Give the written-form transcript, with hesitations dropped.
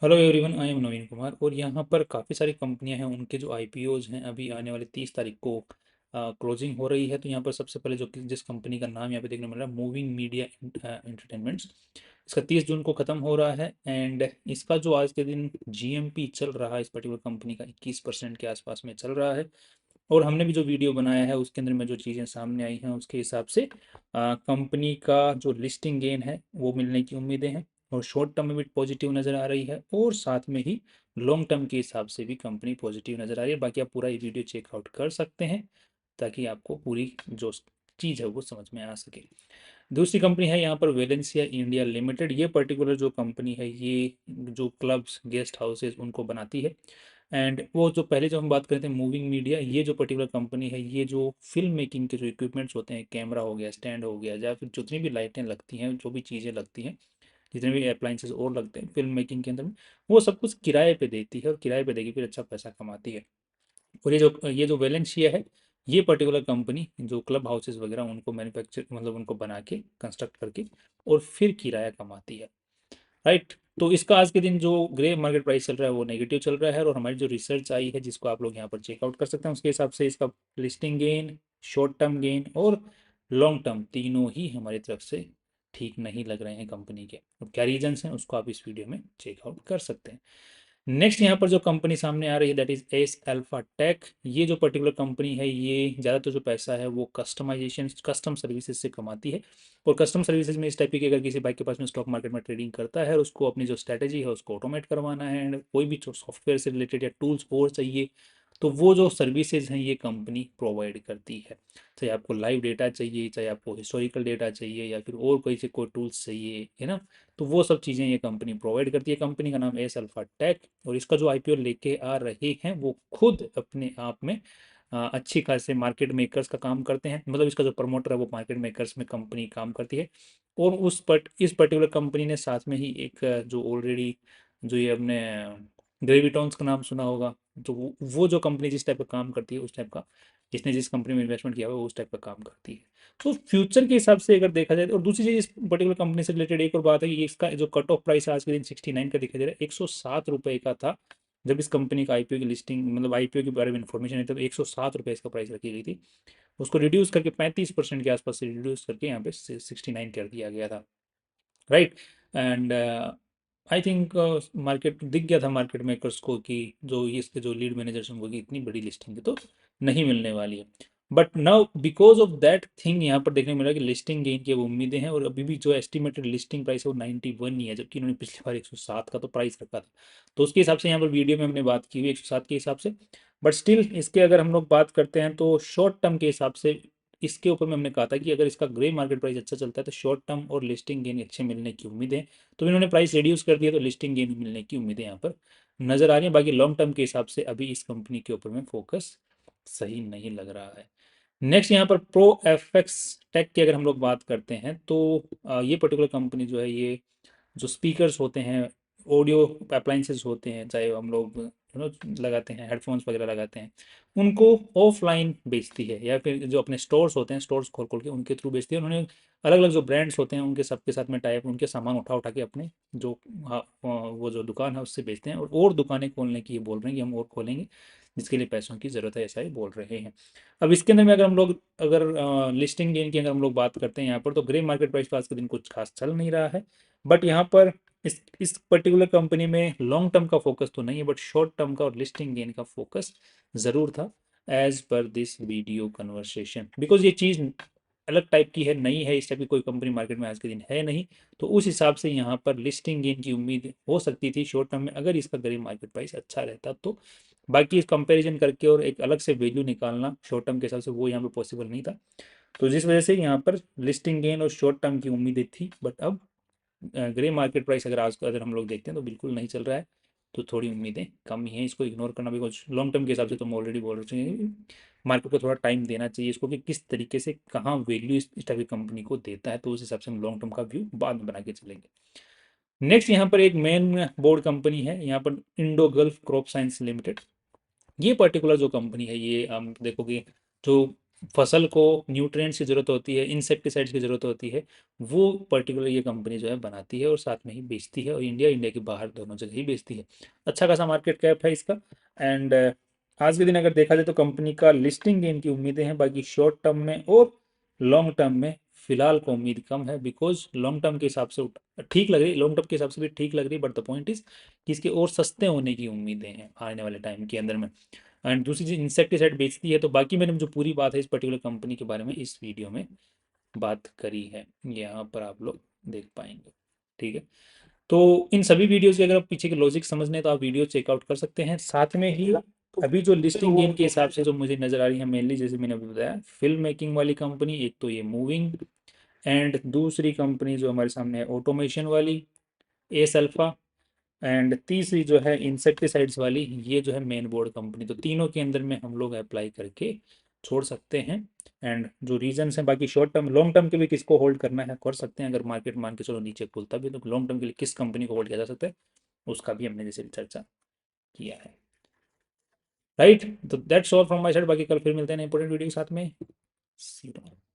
Hello everyone, I am नवीन कुमार। और यहाँ पर काफ़ी सारी कंपनियां हैं, उनके जो आईपीओज हैं अभी आने वाले 30 तारीख को क्लोजिंग हो रही है। तो यहाँ पर सबसे पहले जिस कंपनी का नाम यहाँ पे देखने मिल रहा है, मूविंग मीडिया एंटरटेनमेंट्स। इसका 30 जून को ख़त्म हो रहा है। एंड इसका जो आज के दिन जीएमपी चल रहा है इस पर्टिकुलर कंपनी का 21% के आसपास में चल रहा है। और हमने भी जो वीडियो बनाया है उसके अंदर में जो चीज़ें सामने आई हैं उसके हिसाब से कंपनी का जो लिस्टिंग गेन है वो मिलने की उम्मीदें हैं। और शॉर्ट टर्म में भी पॉजिटिव नज़र आ रही है, और साथ में ही लॉन्ग टर्म के हिसाब से भी कंपनी पॉजिटिव नज़र आ रही है। बाकी आप पूरा ये वीडियो चेकआउट कर सकते हैं ताकि आपको पूरी जो चीज़ है वो समझ में आ सके। दूसरी कंपनी है यहाँ पर वेलेंसिया इंडिया लिमिटेड। ये पर्टिकुलर जो कंपनी है ये जो क्लब्स गेस्ट हाउसेज उनको बनाती है। एंड वो जो पहले जो हम बात करते हैं मूविंग मीडिया, ये जो पर्टिकुलर कंपनी है ये जो फिल्म मेकिंग के जो इक्विपमेंट्स होते हैं, कैमरा हो गया, स्टैंड हो गया, या फिर जितनी भी लाइटें लगती हैं, जो भी चीज़ें लगती हैं, जितने भी अप्लाइंसेस और लगते हैं फिल्म मेकिंग के अंदर में, वो सब कुछ किराए पे देती है और किराए पे देगी फिर अच्छा पैसा कमाती है। और ये जो वेलेंशिया है, ये पर्टिकुलर कंपनी जो क्लब हाउसेस वगैरह उनको मैन्युफैक्चर मतलब उनको बना के कंस्ट्रक्ट करके और फिर किराया कमाती है। राइट। तो इसका आज के दिन जो ग्रे मार्केट प्राइस चल रहा है वो नेगेटिव चल रहा है। और हमारी जो रिसर्च आई है जिसको आप लोग यहाँ पर चेकआउट कर सकते हैं, उसके हिसाब से इसका listing gain, short term gain और लॉन्ग टर्म तीनों ही हमारी तरफ से ठीक नहीं लग रहे हैं कंपनी के। और क्या रीजंस हैं उसको आप इस वीडियो में चेकआउट कर सकते हैं। नेक्स्ट यहाँ पर जो कंपनी सामने आ रही है that is S alpha tech. ये जो पर्टिकुलर कंपनी है ये ज़्यादातर जो पैसा है वो कस्टमाइजेशन कस्टम सर्विसेज से कमाती है। और कस्टम सर्विसेज में इस टाइप की, अगर किसी बाइक के पास में स्टॉक मार्केट में ट्रेडिंग करता है और उसको अपनी जो स्ट्रैटेजी है उसको ऑटोमेट करवाना है, एंड कोई भी सॉफ्टवेयर से रिलेटेड या टूल्स और चाहिए, तो वो जो सर्विसेज हैं ये कंपनी प्रोवाइड करती है। चाहे आपको लाइव डेटा चाहिए, चाहे आपको हिस्टोरिकल डेटा चाहिए, या फिर और कोई टूल्स चाहिए, है ना, तो वो सब चीज़ें ये कंपनी प्रोवाइड करती है। कंपनी का नाम एस अल्फा टेक। और इसका जो आईपीओ लेके आ रहे हैं वो खुद अपने आप में अच्छी खासे मार्केट मेकर्स का काम करते हैं। मतलब इसका जो प्रमोटर है वो मार्केट मेकर्स में कंपनी काम करती है। और इस पर्टिकुलर कंपनी ने साथ में ही एक जो ऑलरेडी जो ये अपने ग्रेविटॉन्स का नाम सुना होगा, तो वो जो कंपनी जिस टाइप का काम करती है उस टाइप का, जिसने जिस कंपनी में इन्वेस्टमेंट किया हुआ है उस टाइप का काम करती है। तो फ्यूचर के हिसाब से अगर देखा जाए, और दूसरी चीज़ इस पर्टिकुलर कंपनी से रिलेटेड एक और बात है कि इसका जो कट ऑफ प्राइस आज के दिन 69 का दिखाई दे रहा है, 107 रुपये का था जब इस कंपनी का आईपीओ की लिस्टिंग, मतलब आईपीओ के बारे में इन्फॉर्मेशन है, तब 107 रुपये इसका प्राइस रखी गई थी। उसको रिड्यूस करके 35% के आसपास से रिड्यूस करके यहाँ पे 69 कर दिया गया था। Right. And I think market दिख गया था मार्केट मेकर्स को कि जो ये इसके जो लीड मैनेजर्स हैं उनकी इतनी बड़ी लिस्टिंग तो नहीं मिलने वाली है। But now because of that thing यहाँ पर देखने को मिला कि लिस्टिंग गेन की अब उम्मीदें हैं, और अभी भी जो एस्टिमेटेड लिस्टिंग प्राइस है वो 91 ही है, जबकि इन्होंने पिछली बार 107 का तो प्राइस रखा था। तो उसके हिसाब से यहाँ पर वीडियो में हमने बात की हुई 107 के हिसाब से। बट स्टिल इसके अगर हम लोग बात करते हैं तो शॉर्ट टर्म के हिसाब से इसके ऊपर में हमने कहा था कि अगर इसका ग्रे मार्केट प्राइस अच्छा चलता है तो शॉर्ट टर्म और लिस्टिंग गेन अच्छे मिलने की उम्मीद है। तो इन्होंने प्राइस रिड्यूस कर दिया तो लिस्टिंग गेन मिलने की उम्मीदें यहाँ पर नजर आ रही है। बाकी लॉन्ग टर्म के हिसाब से अभी इस कंपनी के ऊपर में फोकस सही नहीं लग रहा है। नेक्स्ट यहाँ पर प्रो एफ एक्स टेक की अगर हम लोग बात करते हैं तो ये पर्टिकुलर कंपनी जो है ये जो स्पीकर्स होते हैं, ऑडियो अप्लाइंसेस होते हैं, चाहे हम लोग लगाते हैं, हेडफोन्स वगैरह लगाते हैं, उनको ऑफलाइन बेचती है, या फिर जो अपने स्टोर्स होते हैं स्टोर्स खोल खोल के उनके थ्रू बेचती है। उन्होंने अलग अलग जो ब्रांड्स होते हैं उनके सबके साथ में टाइप उनके सामान उठा उठा के अपने जो वो जो दुकान है उससे बेचते हैं, और दुकानें खोलने की ये बोल रहे हैं कि हम और खोलेंगे जिसके लिए पैसों की ज़रूरत है, ऐसा ही बोल रहे हैं। अब इसके अंदर में अगर हम लोग अगर लिस्टिंग गेन की अगर हम लोग बात करते हैं यहाँ पर, तो ग्रे मार्केट प्राइस तो आज के दिन कुछ खास चल नहीं रहा है। बट यहाँ पर इस पर्टिकुलर कंपनी में लॉन्ग टर्म का फोकस तो नहीं है, बट शॉर्ट टर्म का और लिस्टिंग गेन का फोकस ज़रूर था as per this video conversation. Because ये चीज़ अलग टाइप की है, नई है, इस टाइप की कोई कंपनी मार्केट में आज के दिन है नहीं। तो उस हिसाब से यहाँ पर लिस्टिंग गेन की उम्मीद हो सकती थी शॉर्ट टर्म में अगर इसका गरीब मार्केट प्राइस अच्छा रहता तो। बाकी इस कंपैरिजन करके और एक अलग से वैल्यू निकालना शॉर्ट टर्म के हिसाब से वो यहाँ पे पॉसिबल नहीं था। तो जिस वजह से यहाँ पर लिस्टिंग गेन और शॉर्ट टर्म की उम्मीदें थी, बट अब ग्रे मार्केट प्राइस अगर आज अगर हम लोग देखते हैं तो बिल्कुल नहीं चल रहा है। तो थोड़ी उम्मीदें कम ही हैं, इसको इग्नोर करना, बिकॉज लॉन्ग टर्म के हिसाब से तो हम ऑलरेडी बोल रहे हैं मार्केट को थोड़ा टाइम देना चाहिए इसको कि किस तरीके से कहाँ वैल्यू इस टाइप की कंपनी को देता है, तो उस हिसाब से हम लॉन्ग टर्म का व्यू बाद में बना के चलेंगे। नेक्स्ट यहाँ पर एक मेन बोर्ड कंपनी है यहाँ पर, Indo gulf crop science limited. ये पर्टिकुलर जो कंपनी है ये हम देखोगे जो फसल को न्यूट्रिएंट्स की ज़रूरत होती है, इंसेक्टिसाइड्स की ज़रूरत होती है, वो पर्टिकुलर ये कंपनी जो है बनाती है और साथ में ही बेचती है, और इंडिया के बाहर दोनों जगह ही बेचती है। अच्छा खासा मार्केट कैप है इसका। एंड आज के दिन अगर देखा जाए तो कंपनी का लिस्टिंग गेन की उम्मीदें हैं, बाकी शॉर्ट टर्म में और लॉन्ग टर्म में फिलहाल को उम्मीद कम है, बिकॉज लॉन्ग टर्म के हिसाब से ठीक लग रही, लॉन्ग टर्म के हिसाब से भी ठीक लग रही, बट द पॉइंट इज कि इसके और सस्ते होने की उम्मीदें हैं आने वाले टाइम के अंदर में। एंड दूसरी चीज़ इंसेक्टिसाइड बेचती है, तो बाकी मैंने जो पूरी बात है इस पर्टिकुलर कंपनी के बारे में इस वीडियो में बात करी है, यहाँ पर आप लोग देख पाएंगे। ठीक है, तो इन सभी वीडियोस के अगर आप पीछे के लॉजिक समझने हैं तो आप वीडियो चेकआउट कर सकते हैं। साथ में ही अभी जो लिस्टिंग गेन के हिसाब से जो मुझे नजर आ रही है मेनली, जैसे मैंने अभी बताया, फिल्म मेकिंग वाली कंपनी एक तो ये मूविंग, एंड दूसरी कंपनी जो हमारे सामने है ऑटोमेशन वाली एस अल्फा, एंड तीसरी जो है इंसेक्टिसाइड्स वाली, ये जो है मेन बोर्ड कंपनी। तो तीनों के अंदर में हम लोग अप्लाई करके छोड़ सकते हैं। एंड जो रीजंस हैं बाकी शॉर्ट टर्म लॉन्ग टर्म के लिए किसको होल्ड करना है कर सकते हैं, अगर मार्केट मान के चलो नीचे खुलता भी तो लॉन्ग टर्म के लिए किस कंपनी को होल्ड किया जा सकता है उसका भी हमने जैसे चर्चा किया है। राइट, तो that's all from my side, बाकी कल फिर मिलते हैं इंपॉर्टेंट वीडियो के साथ में। See you tomorrow.